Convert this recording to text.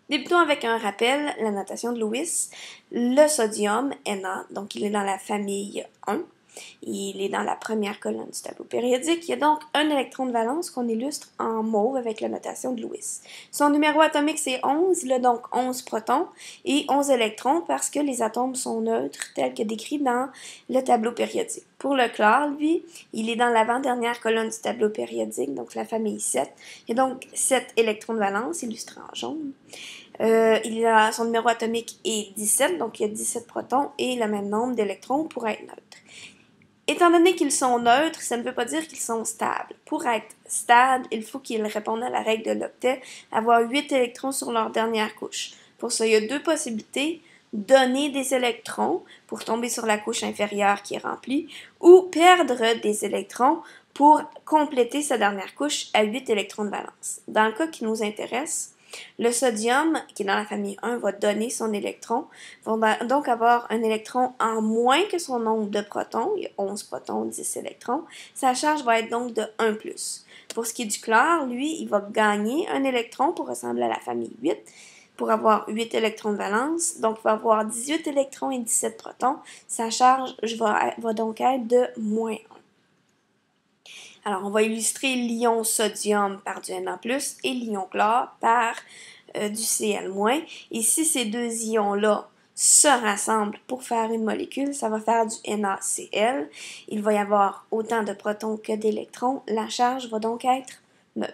Débutons avec un rappel, la notation de Lewis. Le sodium, Na, donc il est dans la famille 1. Il est dans la première colonne du tableau périodique. Il y a donc un électron de valence qu'on illustre en mauve avec la notation de Lewis. Son numéro atomique, c'est 11. Il a donc 11 protons et 11 électrons parce que les atomes sont neutres, tels que décrits dans le tableau périodique. Pour le chlore, lui, il est dans l'avant-dernière colonne du tableau périodique, donc la famille 7. Il y a donc 7 électrons de valence, illustrés en jaune. Son numéro atomique est 17, donc il y a 17 protons et le même nombre d'électrons pour être neutre. Étant donné qu'ils sont neutres, ça ne veut pas dire qu'ils sont stables. Pour être stable, il faut qu'ils répondent à la règle de l'octet, avoir 8 électrons sur leur dernière couche. Pour ça, il y a deux possibilités. Donner des électrons pour tomber sur la couche inférieure qui est remplie, ou perdre des électrons pour compléter sa dernière couche à 8 électrons de valence. Dans le cas qui nous intéresse, le sodium, qui est dans la famille 1, va donner son électron, va donc avoir un électron en moins que son nombre de protons, il y a 11 protons, 10 électrons, sa charge va être donc de 1+. Pour ce qui est du chlore, lui, il va gagner un électron pour ressembler à la famille 8, pour avoir 8 électrons de valence, donc il va avoir 18 électrons et 17 protons, sa charge va donc être de -1. Alors, on va illustrer l'ion sodium par du Na+, et l'ion chlore par du Cl-. Et si ces deux ions-là se rassemblent pour faire une molécule, ça va faire du NaCl. Il va y avoir autant de protons que d'électrons. La charge va donc être neutre.